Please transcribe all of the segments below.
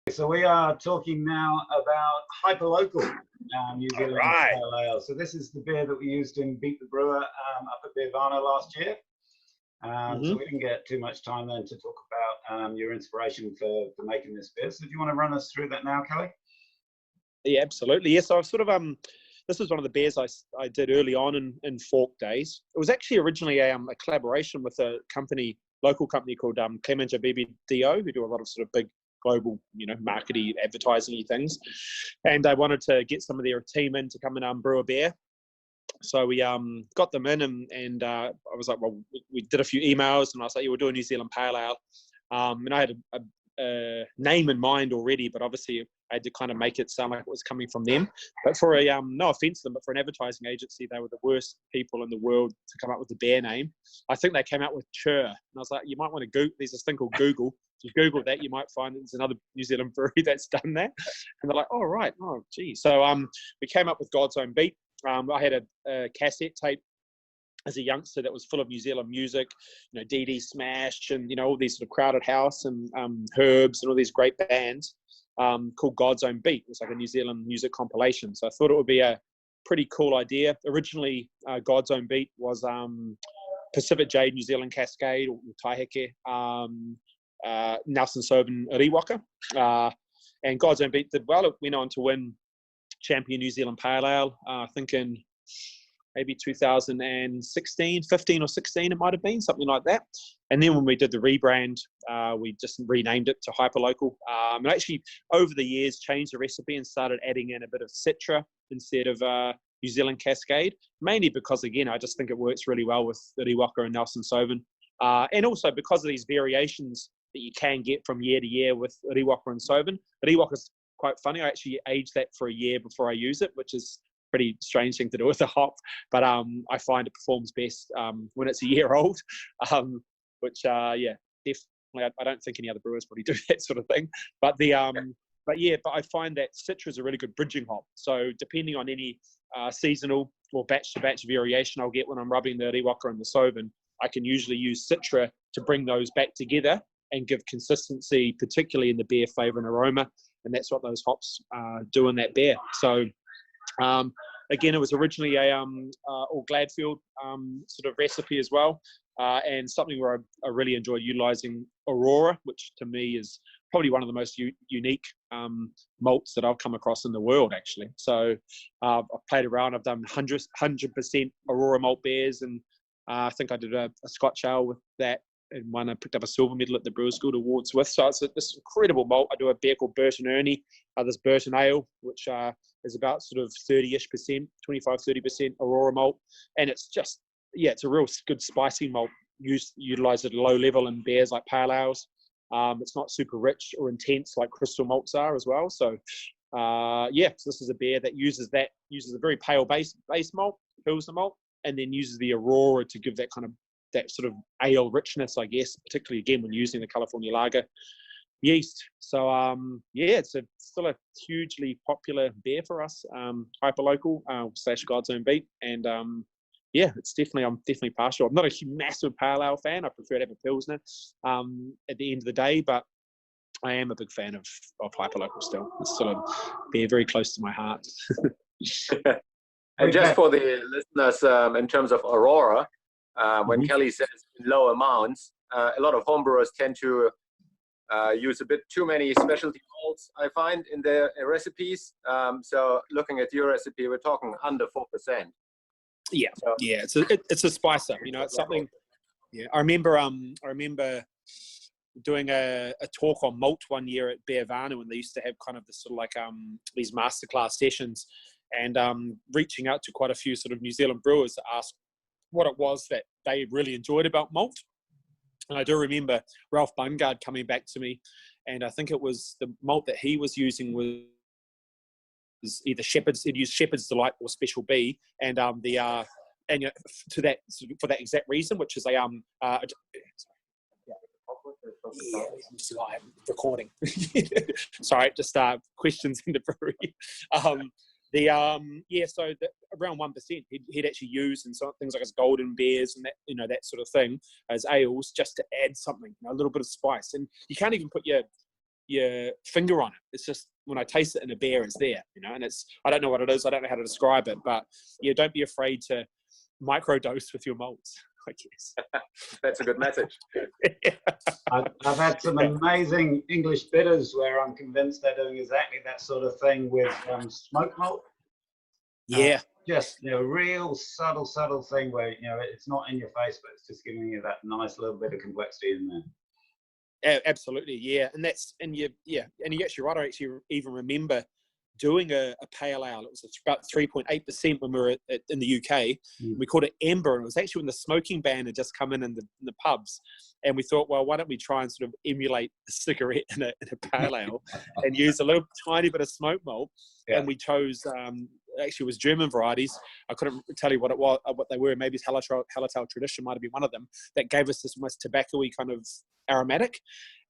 So we are talking now about Hyperlocal, New Zealand Right. Pale Ale. So this is the beer that we used in Beat the Brewer up at Beervana last year. So we didn't get too much time then to talk about your inspiration for making this beer. So do you want to run us through that now, Kelly? Yeah, absolutely. Yes, I've sort of this was one of the beers I did early on in Fork days. It was actually originally a collaboration with a local company called Clemente BBDO, who do a lot of sort of big global, marketing, advertising things. And they wanted to get some of their team in to come and brew a beer. So we got them in, and I was like, well, we did a few emails, and I was like, yeah, we'll do a New Zealand Pale Ale. And I had a name in mind already, but obviously I had to kind of make it sound like it was coming from them. But for a no offense to them, but for an advertising agency, they were the worst people in the world to come up with the beer name. I think they came out with Chur, and I was like, you might want to Google. There's this thing called Google. If you Google that, you might find there's another New Zealand brewery that's done that. And they're like, oh right, oh gee. So we came up with God's Own Beat. I had a cassette tape as a youngster that was full of New Zealand music, Dee Dee Smash and, all these sort of Crowded House and Herbs and all these great bands called God's Own Beat. It was like a New Zealand music compilation. So I thought it would be a pretty cool idea. Originally, God's Own Beat was Pacific Jade, New Zealand Cascade, or Taiheke, Nelson Sauvin Riwaka. And God's Own Beat did well. It went on to win Champion New Zealand Pale Ale, I think in maybe 2016, 15 or 16 it might have been, something like that. And then when we did the rebrand, we just renamed it to Hyperlocal. And actually, over the years, changed the recipe and started adding in a bit of Citra instead of New Zealand Cascade, mainly because, again, I just think it works really well with the Riwaka and Nelson Sauvin. And also because of these variations that you can get from year to year with Riwaka and Sauvin. Riwaka's quite funny. I actually aged that for a year before I use it, which is pretty strange thing to do with a hop, but I find it performs best when it's a year old, which definitely I don't think any other brewers probably do that sort of thing. But but I find that Citra is a really good bridging hop. So depending on any seasonal or batch to batch variation I'll get when I'm rubbing the Riwaka and the Sauvin, I can usually use Citra to bring those back together and give consistency, particularly in the beer flavor and aroma. And that's what those hops do in that beer. So again, it was originally a all Gladfield sort of recipe as well, and something where I really enjoyed utilizing Aurora, which to me is probably one of the most unique malts that I've come across in the world, actually. So I've played around. I've done 100% Aurora malt beers, and I think I did a Scotch ale with that. And one I picked up a silver medal at the Brewers Guild Awards with. So it's this incredible malt. I do a beer called Burton Ernie, this Burton Ale, which is about sort of 30-ish%, 25-30% Aurora malt. And it's just, it's a real good spicy malt utilized at a low level in beers like pale ales. It's not super rich or intense like crystal malts are as well. So so this is a beer that uses a very pale base malt, Pilsner malt, and then uses the Aurora to give that sort of ale richness, I guess, particularly again when using the California lager yeast. So it's still a hugely popular beer for us, Hyperlocal / God's Own Beat, and I'm definitely partial. I'm not a massive pale ale fan. I prefer to have a Pilsner at the end of the day, but I am a big fan of Hyperlocal still. It's still a beer very close to my heart. And just for the listeners, in terms of Aurora, when Kelly says in low amounts, a lot of homebrewers tend to use a bit too many specialty malts, I find, in their recipes. So looking at your recipe, we're talking under 4%. Yeah, so, it's a spicer. It's something. Yeah, I remember doing a talk on malt one year at Beervana when they used to have kind of this sort of like these masterclass sessions, and reaching out to quite a few sort of New Zealand brewers to ask what it was that they really enjoyed about malt. And I do remember Ralph Bungard coming back to me, and I think it was the malt that he was using was either Shepherd's, he'd used Shepherd's Delight or Special B, and for that exact reason, which is I'm just recording. Sorry, just questions in the brewery. So around 1%, he'd actually use in some things like his golden beers and that, that sort of thing as ales, just to add something, a little bit of spice. And you can't even put your your finger on it. It's just when I taste it in a beer, it's there, and I don't know what it is. I don't know how to describe it, but yeah, don't be afraid to microdose with your malts, I guess. That's a good message. I've had some amazing English bitters where I'm convinced they're doing exactly that sort of thing with smoke malt. Yeah. Just real subtle thing where it's not in your face, but it's just giving you that nice little bit of complexity in there. Absolutely, yeah, and you're actually right. I actually even remember doing a pale ale. It was about 3.8% when we were in the UK. We called it Amber, and it was actually when the smoking ban had just come in the pubs, and we thought, well, why don't we try and sort of emulate a cigarette in a pale ale and use a little tiny bit of smoke malt. Yeah. And we chose actually it was German varieties. I couldn't tell you what they were. Maybe it's Hallertau Tradition might have been one of them that gave us this almost tobacco-y kind of aromatic.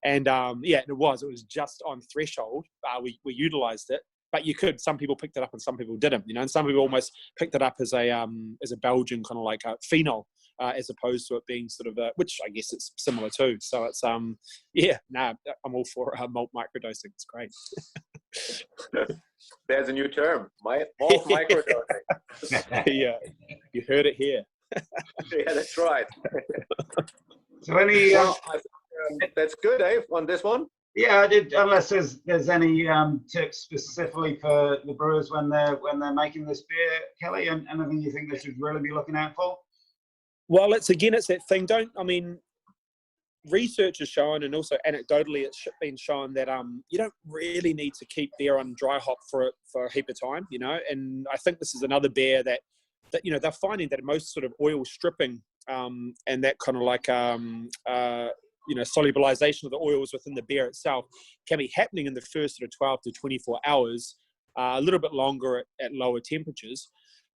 And it was just on threshold. We utilized it, but some people picked it up and some people didn't, and some people almost picked it up as a Belgian kind of like a phenol, as opposed to it being sort of which I guess it's similar to. So it's I'm all for malt microdosing. It's great. There's a new term, malt microdosing. Yeah, you heard it here. Yeah, that's right. So that's good, on this one. Yeah, I did. Unless there's any tips specifically for the brewers when they're making this beer, Kelly, and anything you think they should really be looking out for? Well, it's that thing. Research has shown, and also anecdotally, it's been shown that you don't really need to keep beer on dry hop for a heap of time, And I think this is another beer that they're finding that most sort of oil stripping and that kind of like solubilization of the oils within the beer itself can be happening in the first sort of 12 to 24 hours, a little bit longer at lower temperatures.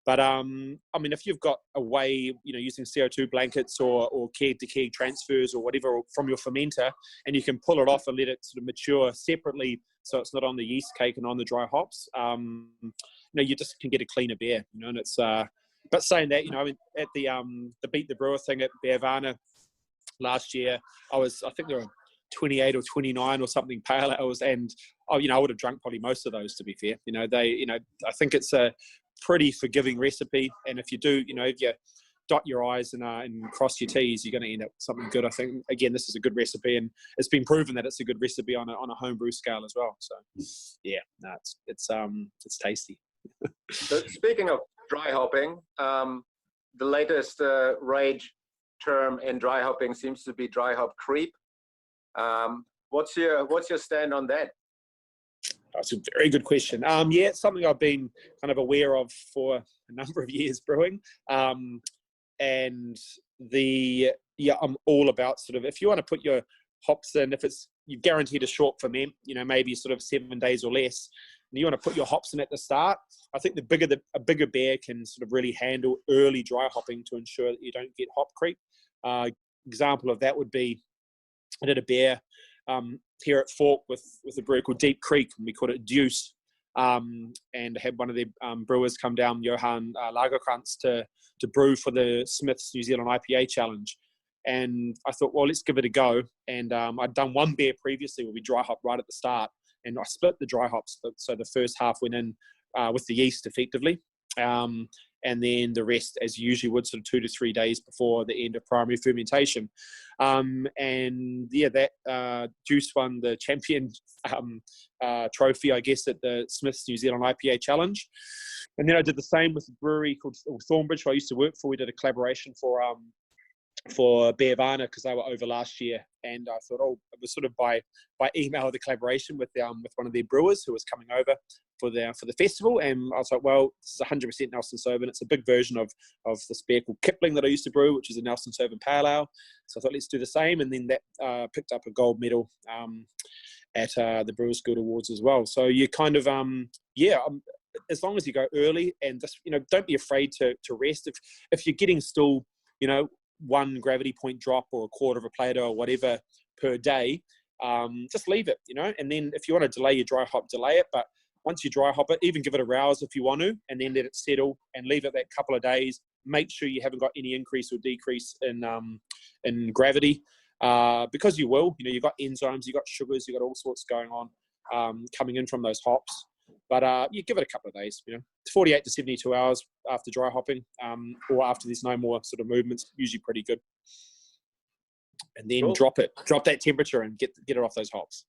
But if you've got a way, using CO2 blankets or keg-to-keg transfers or whatever from your fermenter, and you can pull it off and let it sort of mature separately, so it's not on the yeast cake and on the dry hops, you just can get a cleaner beer, And it's but saying that, at the Beat the Brewer thing at Beervana last year, I think there were 28 or 29 or something pale ales, and I would have drunk probably most of those, to be fair. I think it's a pretty forgiving recipe, and if you do, if you dot your I's and cross your T's, you're going to end up with something good. I think again, this is a good recipe, and it's been proven that it's a good recipe on a homebrew scale as well. So yeah, no, it's tasty. So speaking of dry hopping, the latest rage term in dry hopping seems to be dry hop creep. What's your stand on that? That's a very good question. It's something I've been kind of aware of for a number of years brewing. I'm all about sort of, if you want to put your hops in, if you're guaranteed a short ferment, maybe sort of 7 days or less, and you want to put your hops in at the start, I think a bigger beer can sort of really handle early dry hopping to ensure that you don't get hop creep. Example of that would be, I did a beer here at Fork with a brewer called Deep Creek, and we called it Deuce, and had one of their brewers come down, Johan Lagerkrantz, to brew for the Smith's New Zealand IPA Challenge. And I thought, well, let's give it a go. And I'd done one beer previously where we dry hop right at the start, and I split the dry hops, so the first half went in with the yeast effectively, and then the rest, as you usually would, sort of 2 to 3 days before the end of primary fermentation. That Juice won the champion trophy, I guess, at the Smith's New Zealand IPA Challenge. And then I did the same with a brewery called Thornbridge, who I used to work for. We did a collaboration for Beervana because they were over last year, and I thought, it was sort of by email, the collaboration with one of their brewers who was coming over for the festival, and I was like, well, this is 100% Nelson Sauvin. It's a big version of this beer called Kipling that I used to brew, which is a Nelson Sauvin Pale Ale. So I thought, let's do the same, and then that picked up a gold medal at the Brewers Guild Awards as well. So you kind of as long as you go early and just don't be afraid to rest. If you're getting still 1 gravity point drop or a quarter of a Plato or whatever per day, just leave it, and then if you want to delay your dry hop, delay it. But once you dry hop it, even give it a rouse if you want to, and then let it settle and leave it that couple of days. Make sure you haven't got any increase or decrease in gravity. because you will. You've got enzymes, you've got sugars, you've got all sorts going on coming in from those hops. But you give it a couple of days. 48 to 72 hours after dry hopping, or after there's no more sort of movements, usually pretty good. And then Cool. drop that temperature and get it off those hops.